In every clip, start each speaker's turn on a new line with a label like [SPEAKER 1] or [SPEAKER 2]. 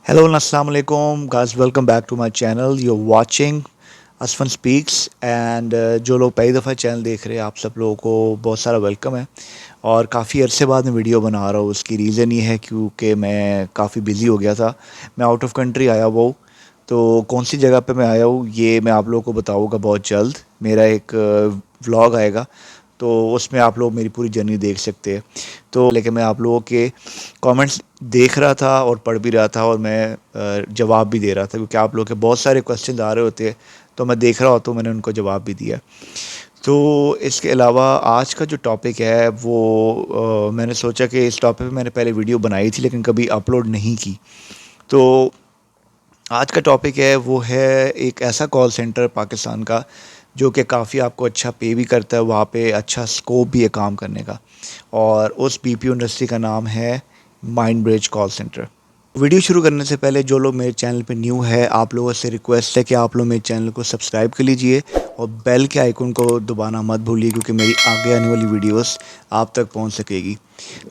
[SPEAKER 1] Hello and assalamu alaikum guys, welcome back to my channel. You're watching Asfan speaks and जो लोग पहली दफ़ा channel देख रहे हैं आप सब लोगों को बहुत सारा वेलकम है। और काफ़ी अरसे बाद मैं वीडियो बना रहा हूँ। उसकी रीज़न ये है क्योंकि मैं काफ़ी बिज़ी हो गया था। मैं आउट ऑफ कंट्री आया हुआ हूँ। तो कौन सी जगह पे मैं आया हूँ ये मैं आप लोगों को बताऊँगा बहुत जल्द। मेरा एक व्लॉग आएगा तो उसमें आप लोग मेरी पूरी जर्नी देख सकते हैं। तो लेकिन मैं आप लोगों के कमेंट्स देख रहा था और पढ़ भी रहा था और मैं जवाब भी दे रहा था क्योंकि आप लोगों के बहुत सारे क्वेश्चन आ रहे होते हैं। तो मैं देख रहा होता हूँ, मैंने उनको जवाब भी दिया। तो इसके अलावा आज का जो टॉपिक है वो मैंने सोचा कि इस टॉपिक पे मैंने पहले वीडियो बनाई थी लेकिन कभी अपलोड नहीं की। तो आज का टॉपिक है वो है एक ऐसा कॉल सेंटर पाकिस्तान का जो कि काफ़ी आपको अच्छा पे भी करता है, वहाँ पे अच्छा स्कोप भी है काम करने का। और उस बीपीओ इंडस्ट्री का नाम है mind bridge call centre. Video शुरू करने से पहले जो लोग मेरे चैनल पे न्यू है आप लोगों से रिक्वेस्ट है कि आप लोग मेरे चैनल को सब्सक्राइब कर लीजिए और बेल के आइकन को दबाना मत भूलिए क्योंकि मेरी आगे आने वाली वीडियोस आप तक पहुंच सकेगी।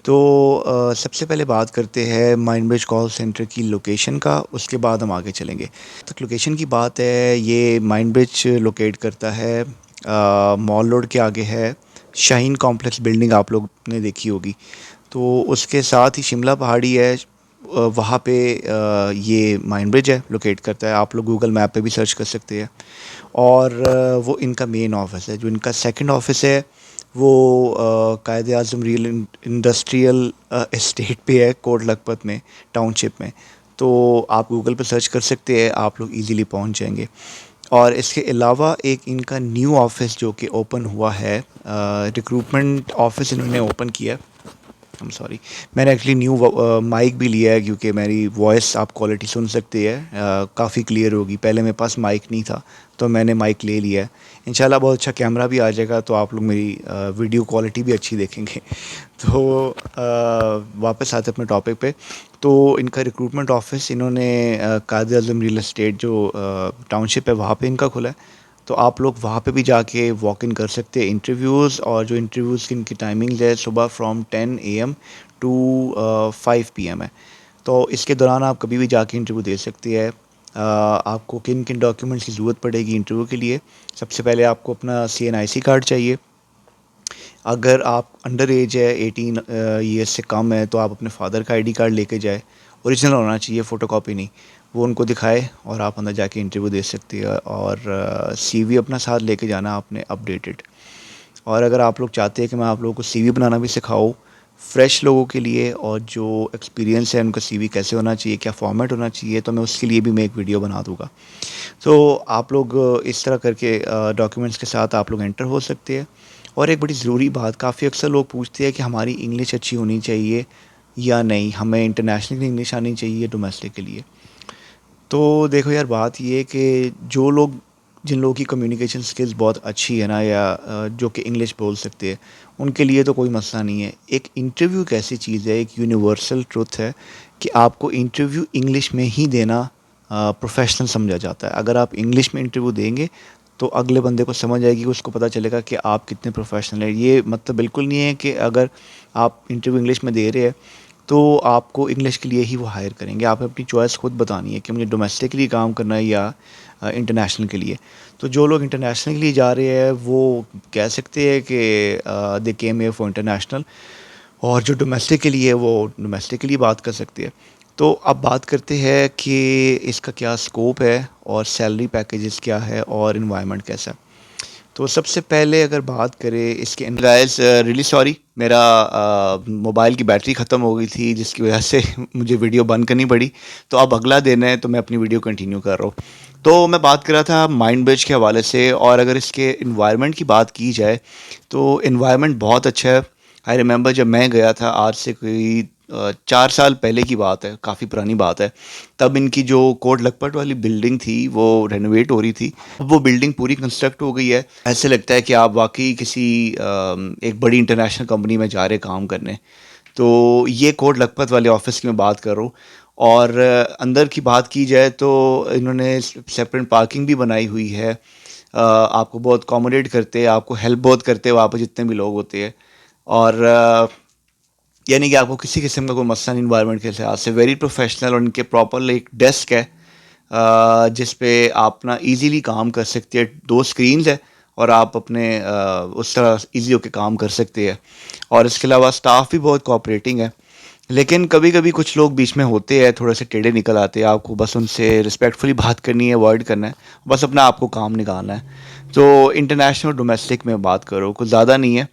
[SPEAKER 1] तो सबसे पहले बात करते हैं माइंड ब्रिज कॉल सेंटर की लोकेशन का, उसके बाद हम आगे चलेंगे। तो लोकेशन की बात है, ये माइंड ब्रिज लोकेट करता है मॉल रोड के आगे है। शाहीन कॉम्प्लेक्स बिल्डिंग आप लोग ने देखी होगी। तो उसके साथ ही शिमला पहाड़ी है, वहाँ पे ये माइंड ब्रिज है लोकेट करता है। आप लोग गूगल मैप पे भी सर्च कर सकते हैं। और वो इनका मेन ऑफिस है। जो इनका सेकंड ऑफिस है वो कायद आज़म रियल इंडस्ट्रियल एस्टेट पे है, कोट लखपत में, टाउनशिप में। तो आप गूगल पे सर्च कर सकते हैं, आप लोग इजीली पहुंच जाएंगे। और इसके अलावा एक इनका न्यू ऑफिस जो कि ओपन हुआ है, रिक्रूटमेंट ऑफिस इन्होंने ओपन किया है। आई एम सॉरी, मैंने एक्चुअली न्यू माइक भी लिया है क्योंकि मेरी वॉइस आप क्वालिटी सुन सकते हैं, काफ़ी क्लियर होगी। पहले मेरे पास माइक नहीं था तो मैंने माइक ले लिया है। इंशाल्लाह बहुत अच्छा कैमरा भी आ जाएगा तो आप लोग मेरी वीडियो क्वालिटी भी अच्छी देखेंगे। तो वापस आते अपने टॉपिक पे। तो इनका रिक्रूटमेंट ऑफिस इन्होंने कायद अज़म रियल एस्टेट जो टाउनशिप है वहाँ पे इनका खुला है। तो आप लोग वहाँ पे भी जाके वॉक इन कर सकते हैं इंटरव्यूज़। और जो इंटरव्यूज़ की इनकी टाइमिंग्स है सुबह फ्रॉम 10 AM टू 5 PM है। तो इसके दौरान आप कभी भी जाके इंटरव्यू दे सकते हैं। आपको किन किन डॉक्यूमेंट्स की ज़रूरत पड़ेगी इंटरव्यू के लिए? सबसे पहले आपको अपना CNIC कार्ड चाहिए। अगर आप अंडर एज है 18 ईयर्स से कम है तो आप अपने फादर का ID कार्ड लेके जाए। ओरिजिनल होना चाहिए, फ़ोटोकॉपी नहीं। वो उनको दिखाए और आप अंदर जाके इंटरव्यू दे सकते हैं। और CV अपना साथ लेके जाना आपने अपडेटेड। और अगर आप लोग चाहते हैं कि मैं आप लोगों को CV बनाना भी सिखाऊँ फ्रेश लोगों के लिए, और जो एक्सपीरियंस है उनका CV कैसे होना चाहिए, क्या फॉर्मेट होना चाहिए, तो मैं उसके लिए भी मैं एक वीडियो बना दूँगा। तो आप लोग इस तरह करके डॉक्यूमेंट्स के साथ आप लोग एंटर हो सकते हैं। और एक बड़ी ज़रूरी बात, काफ़ी अक्सर लोग पूछते हैं कि हमारी इंग्लिश अच्छी होनी चाहिए या नहीं, हमें इंटरनेशनल इंग्लिश आनी चाहिए डोमेस्टिक के लिए। तो देखो यार, बात ये है कि जिन लोगों की कम्युनिकेशन स्किल्स बहुत अच्छी है ना, या जो कि इंग्लिश बोल सकते हैं, उनके लिए तो कोई मसला नहीं है। एक इंटरव्यू एक ऐसी चीज़ है, एक यूनिवर्सल ट्रुथ है कि आपको इंटरव्यू इंग्लिश में ही देना प्रोफेशनल समझा जाता है। अगर आप इंग्लिश में इंटरव्यू देंगे तो अगले बंदे को समझ आएगी, उसको पता चलेगा कि आप कितने प्रोफेशनल हैं। ये मतलब बिल्कुल नहीं है कि अगर आप इंटरव्यू इंग्लिश में दे रहे हैं तो आपको इंग्लिश के लिए ही वो हायर करेंगे। आपने अपनी चॉइस खुद बतानी है कि मुझे डोमेस्टिकली काम करना है या इंटरनेशनल के लिए। तो जो लोग इंटरनेशनल के लिए जा रहे हैं वो कह सकते हैं कि दे केम हियर फॉर इंटरनेशनल। और जो डोमेस्टिक के लिए है वो डोमेस्टिक के लिए बात कर सकते हैं। तो अब बात करते हैं कि इसका क्या स्कोप है और सैलरी पैकेजेस क्या है और इन्वायरमेंट कैसा है। तो सबसे पहले अगर बात करें इसके गाइस, रियली सॉरी, मेरा मोबाइल की बैटरी ख़त्म हो गई थी जिसकी वजह से मुझे वीडियो बंद करनी पड़ी। तो अब अगला दिन है तो मैं अपनी वीडियो कंटिन्यू कर रहा हूँ। तो मैं बात कर रहा था माइंड ब्रिज के हवाले से। और अगर इसके इन्वायरमेंट की बात की जाए तो इन्वायरमेंट बहुत अच्छा है। आई रिमेंबर जब मैं गया था, आज से कोई 4 साल पहले की बात है, काफ़ी पुरानी बात है। तब इनकी जो कोट लखपत वाली बिल्डिंग थी वो रेनोवेट हो रही थी। अब वो बिल्डिंग पूरी कंस्ट्रक्ट हो गई है। ऐसे लगता है कि आप वाकई किसी एक बड़ी इंटरनेशनल कंपनी में जा रहे काम करने। तो ये कोट लखपत वाले ऑफिस की मैं बात कर रहा हूँ। और अंदर की बात की जाए तो इन्होंने सेपरेट पार्किंग भी बनाई हुई है। आपको बहुत अकोमोडेट करते हैं, आपको हेल्प बहुत करते हैं वहाँ पर जितने भी लोग होते हैं। और यानी कि आपको किसी किस्म का कोई मसला नहीं इन्वायरमेंट के लिहाज से, वेरी प्रोफेशनल, और इनके प्रॉपर एक डेस्क है जिस पे आप अपना इजीली काम कर सकते हैं। दो स्क्रीन्स है और आप अपने उस तरह इजी होकर काम कर सकते हैं। और इसके अलावा स्टाफ भी बहुत कोऑपरेटिंग है, लेकिन कभी कभी कुछ लोग बीच में होते हैं थोड़े से टेढ़े निकल आते हैं। आपको बस उनसे रिस्पेक्टफुली बात करनी है, अवॉइड करना है, बस अपना आपको काम निकालना है। तो इंटरनेशनल डोमेस्टिक में बात करो, कुछ ज़्यादा नहीं है।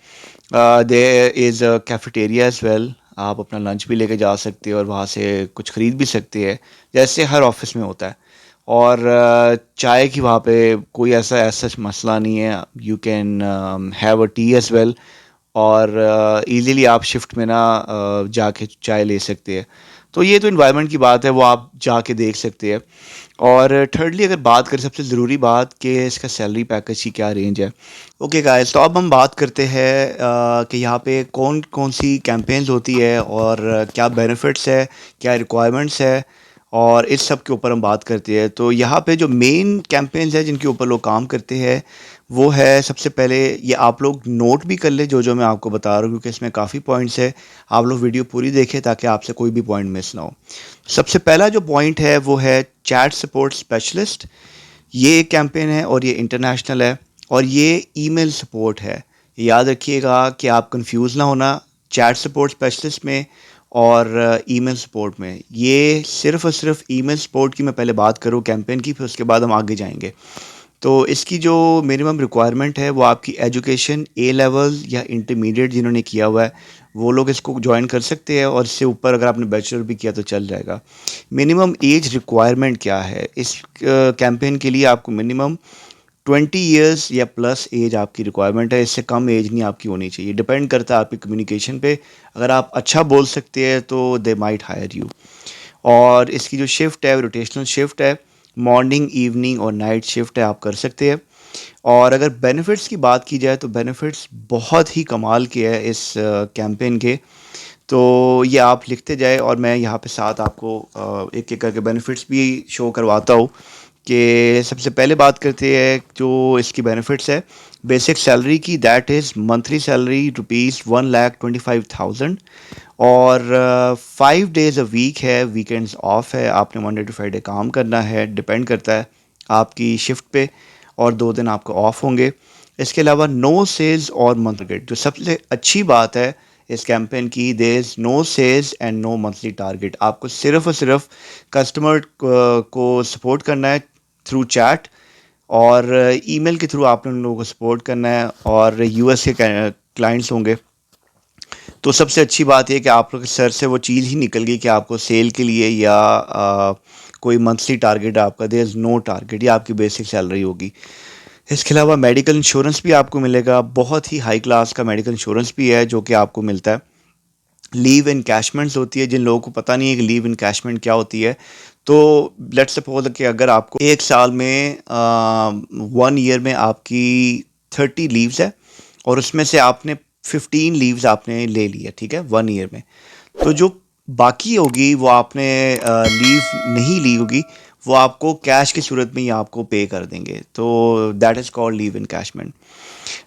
[SPEAKER 1] There is a cafeteria as well, आप अपना लंच भी लेके जा सकते हैं और वहाँ से कुछ ख़रीद भी सकते हैं, जैसे हर ऑफिस में होता है। और चाय की वहाँ पे कोई ऐसा ऐसा मसला नहीं है, you can have a tea as well. और इजीली आप शिफ्ट में ना जाके चाय ले सकते हैं। तो ये तो इन्वायरमेंट की बात है, वो आप जाके देख सकते हैं। और थर्डली अगर बात करें, सबसे ज़रूरी बात कि इसका सैलरी पैकेज की क्या रेंज है। ओके गाइस, तो अब हम बात करते हैं कि यहाँ पे कौन कौन सी कैंपेन्स होती है और क्या बेनिफिट्स है, क्या रिक्वायरमेंट्स है, और इस सब के ऊपर हम बात करते हैं। तो यहाँ पे जो मेन कैंपेन्स है जिनके ऊपर लोग काम करते हैं, वो है सबसे पहले, ये आप लोग नोट भी कर ले जो मैं आपको बता रहा हूँ, क्योंकि इसमें काफ़ी पॉइंट्स है। आप लोग वीडियो पूरी देखें ताकि आपसे कोई भी पॉइंट मिस ना हो। सबसे पहला जो पॉइंट है वो है चैट सपोर्ट स्पेशलिस्ट। ये एक कैंपेन है और ये इंटरनेशनल है, और ये ईमेल सपोर्ट है। याद रखिएगा कि आप कंफ्यूज ना होना चैट सपोर्ट स्पेशलिस्ट में और ईमेल सपोर्ट में। ये सिर्फ और सिर्फ ईमेल सपोर्ट की मैं पहले बात करूँ कैंपेन की, फिर उसके बाद हम आगे जाएंगे। तो इसकी जो मिनिमम रिक्वायरमेंट है वो आपकी एजुकेशन ए लेवल या इंटरमीडिएट जिन्होंने किया हुआ है वो लोग इसको ज्वाइन कर सकते हैं, और इससे ऊपर अगर आपने बैचलर भी किया तो चल जाएगा। मिनिमम एज रिक्वायरमेंट क्या है इस कैंपेन के लिए? आपको मिनिमम 20 ईयर्स या प्लस एज आपकी रिक्वायरमेंट है, इससे कम एज नहीं आपकी होनी चाहिए। डिपेंड करता है आपकी कम्युनिकेशन पे, अगर आप अच्छा बोल सकते हैं तो दे माइट हायर यू। और इसकी जो शिफ्ट है रोटेशनल शिफ्ट है, मॉर्निंग इवनिंग और नाइट शिफ्ट है, आप कर सकते हैं। और अगर बेनिफिट्स की बात की जाए तो बेनिफिट्स बहुत ही कमाल के हैं इस कैंपेन के। तो ये आप लिखते जाए और मैं यहाँ पे साथ आपको एक एक करके बेनिफिट्स भी शो करवाता हूँ। कि सबसे पहले बात करते हैं जो इसकी बेनिफिट्स है बेसिक सैलरी की, दैट इज़ मंथली सैलरी ₹1,25,000। और 5 डेज़ अ वीक है, वीकेंड्स ऑफ है, आपने मंडे टू फ्राइडे काम करना है, डिपेंड करता है आपकी शिफ्ट पे, और 2 दिन आपको ऑफ होंगे। इसके अलावा नो सेल्स और मंथ टारगेट, जो सबसे अच्छी बात है इस कैंपेन की, there is no sales and no monthly target. आपको सिर्फ और सिर्फ कस्टमर को सपोर्ट करना है थ्रू चैट, और ईमेल के थ्रू आपने उन लोगों को सपोर्ट करना है, और यूएस के क्लाइंट्स होंगे। तो सबसे अच्छी बात यह कि आप लोग के सर से वो चीज़ ही निकल गई कि आपको सेल के लिए या कोई मंथली टारगेट आपका, देयर इज़ नो टारगेट, ये आपकी बेसिक सैलरी होगी। इसके अलावा मेडिकल इंश्योरेंस भी आपको मिलेगा, बहुत ही हाई क्लास का मेडिकल इंश्योरेंस भी है जो कि आपको मिलता है। लीव इनकैशमेंट्स होती है, जिन लोगों को पता नहीं है कि लीव इनकैशमेंट क्या होती है, तो लेट्स सपोज कि अगर आपको एक साल में 1 ईयर में आपकी 30 लीव्स है, और उसमें से आपने 15 लीव्स आपने ले लिया, ठीक है, 1 ईयर में। तो जो बाकी होगी वो आपने लीव नहीं ली होगी, वो आपको कैश की सूरत में ही आपको पे कर देंगे। तो that is called leave encashment.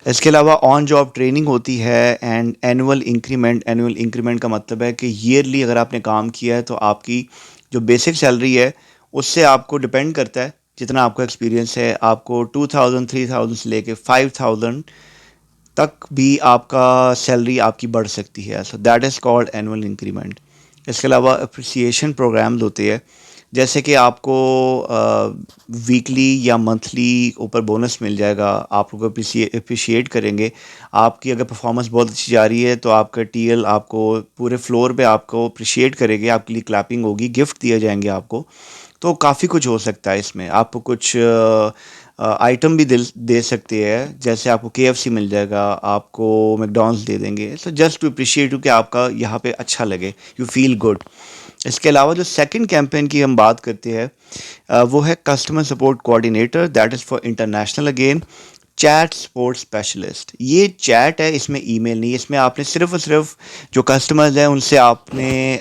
[SPEAKER 1] इसके अलावा ऑन जॉब ट्रेनिंग होती है and annual increment. Annual increment का मतलब है कि ईयरली अगर आपने काम किया है तो आपकी जो बेसिक सैलरी है उससे आपको डिपेंड करता है जितना आपका एक्सपीरियंस है, आपको 2000 3000 से लेके 5000 तक भी आपका सैलरी आपकी बढ़ सकती है। So that is called annual increment. इसके अलावा अप्रिसिएशन प्रोग्राम्स होते हैं, जैसे कि आपको वीकली या मंथली ऊपर बोनस मिल जाएगा, आप लोग अप्रिशिएट करेंगे। आपकी अगर परफॉर्मेंस बहुत अच्छी जा रही है तो आपका टीएल आपको पूरे फ्लोर पे आपको अप्रिशिएट करेंगे, आपके लिए क्लैपिंग होगी, गिफ्ट दिए जाएंगे आपको। तो काफ़ी कुछ हो सकता है इसमें, आपको कुछ आइटम भी दे सकते हैं, जैसे आपको केएफसी मिल जाएगा, आपको मैकडॉनल्ड्स दे देंगे। So just to appreciate you कि आपका यहाँ पे अच्छा लगे, यू फील गुड। इसके अलावा जो सेकंड कैंपेन की हम बात करते हैं वो है customer support coordinator, that is for international again. Chat support specialist, ये चैट है, इसमें ईमेल नहीं है। इसमें आपने सिर्फ और सिर्फ जो कस्टमर्स हैं उनसे आपने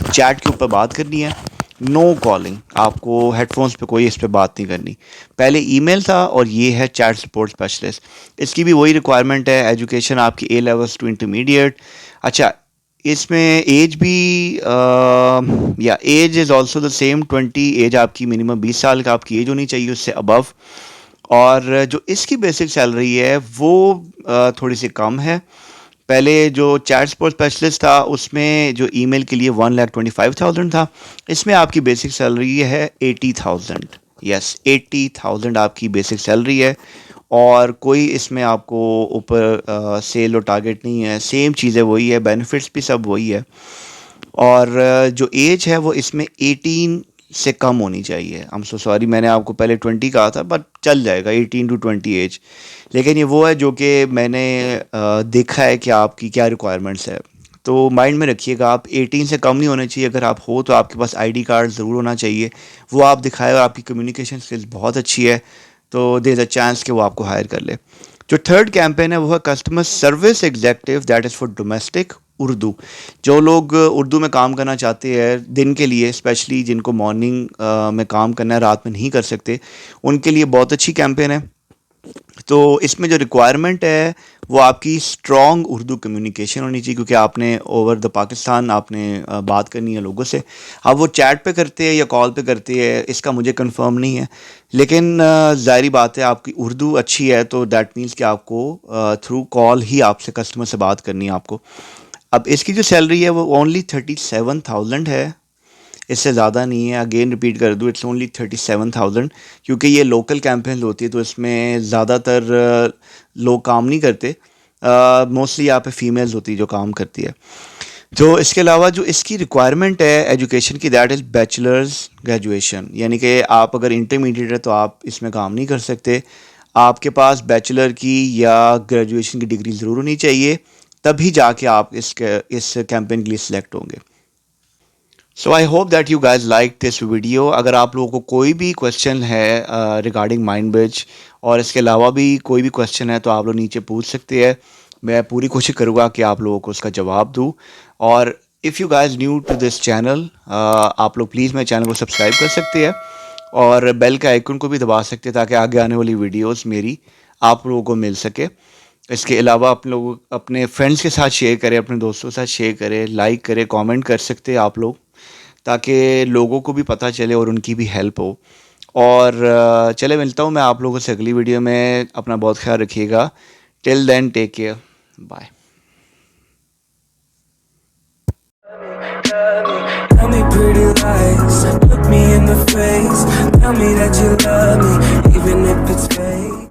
[SPEAKER 1] चैट के ऊपर बात करनी है, नो कॉलिंग। आपको हेडफोन्स पे कोई इस पे बात नहीं करनी। पहले ईमेल था और ये है चैट सपोर्ट स्पेशलिस्ट। इसकी भी वही रिक्वायरमेंट है, एजुकेशन आपकी ए लेवल्स टू इंटरमीडिएट। अच्छा, इसमें एज भी या age is also the same 20 age आपकी मिनिमम 20 साल का आपकी एज होनी चाहिए उससे अबव। और जो इसकी बेसिक सैलरी है वो थोड़ी सी कम है। पहले जो चैट सपोर्ट स्पेशलिस्ट था उसमें जो ईमेल के लिए 1,25,000 था, इसमें आपकी बेसिक सैलरी है 80,000। यस, 80,000 आपकी बेसिक सैलरी है और कोई इसमें आपको ऊपर सेल और टारगेट नहीं है, सेम चीज़ें वही है, बेनिफिट्स भी सब वही है। और जो एज है वो इसमें 18 से कम होनी चाहिए। आई एम सो सॉरी, मैंने आपको पहले 20 कहा था, बट चल जाएगा 18 टू 20 एज। लेकिन ये वो है जो कि मैंने देखा है कि आपकी क्या रिक्वायरमेंट्स है। तो माइंड में रखिएगा, आप 18 से कम नहीं होने चाहिए। अगर आप हो तो आपके पास आईडी कार्ड ज़रूर होना चाहिए, वो आप दिखाए और आपकी कम्युनिकेशन स्किल्स बहुत अच्छी है तो देयर इज़ अ चांस कि वो आपको हायर कर ले। जो थर्ड कैंपेन है वो है customer service executive, that is for domestic Urdu. जो लोग उर्दू में काम करना चाहते हैं दिन के लिए, स्पेशली जिनको मॉर्निंग में काम करना है, रात में नहीं कर सकते, उनके लिए बहुत अच्छी कैंपेन है। तो इसमें जो रिक्वायरमेंट है वो आपकी स्ट्रॉन्ग उर्दू कम्युनिकेशन होनी चाहिए, क्योंकि आपने ओवर द पाकिस्तान आपने बात करनी है लोगों से। अब वो चैट पे करते हैं या कॉल पे करते हैं, इसका मुझे कंफर्म नहीं है, लेकिन ज़ाहिर बात है आपकी उर्दू अच्छी है तो दैट मीन्स कि आपको थ्रू कॉल ही आपसे कस्टमर से बात करनी है आपको। अब इसकी जो सैलरी है वो ओनली 37,000 है, इससे ज़्यादा नहीं है। अगेन रिपीट कर दूँ, इट्स ओनली 37,000, क्योंकि ये लोकल कैंपेन होती है तो इसमें ज़्यादातर लोग काम नहीं करते। मोस्टली यहाँ पे फीमेल्स होती है जो काम करती है। तो इसके अलावा जो इसकी रिक्वायरमेंट है एजुकेशन की, दैट इज़ बैचलर्स ग्रेजुएशन, यानी कि आप अगर इंटरमीडिएट है तो आप इसमें काम नहीं कर सकते। आपके पास बैचलर की या ग्रेजुएशन की डिग्री ज़रूर होनी चाहिए, तभी जाके आप इस कैंपेन के लिए सिलेक्ट होंगे। So I hope that you guys like this video. अगर आप लोगों को कोई भी क्वेश्चन है रिगार्डिंग माइंडब्रिज और इसके अलावा भी कोई भी क्वेश्चन है तो आप लोग नीचे पूछ सकते हैं। मैं पूरी कोशिश करूँगा कि आप लोगों को उसका जवाब दूँ। और if you guys new to this channel, आप लोग प्लीज़ मेरे चैनल को सब्सक्राइब कर सकते हैं और बेल के आइकन को भी दबा सकते हैं ताकि आगे आने वाली वीडियोस मेरी आप लोगों को मिल सके। इसके अलावा आप लोग अपने फ्रेंड्स के साथ शेयर करें, अपने दोस्तों के साथ शेयर करें, लाइक करें, कमेंट कर सकते हैं आप लोग, ताकि लोगों को भी पता चले और उनकी भी हेल्प हो। और चले मिलता हूँ मैं आप लोगों से अगली वीडियो में। अपना बहुत ख्याल रखिएगा। Till then take care, bye.
[SPEAKER 2] Tell me pretty lies, look me in the face. Tell me that you love me, even if it's fake.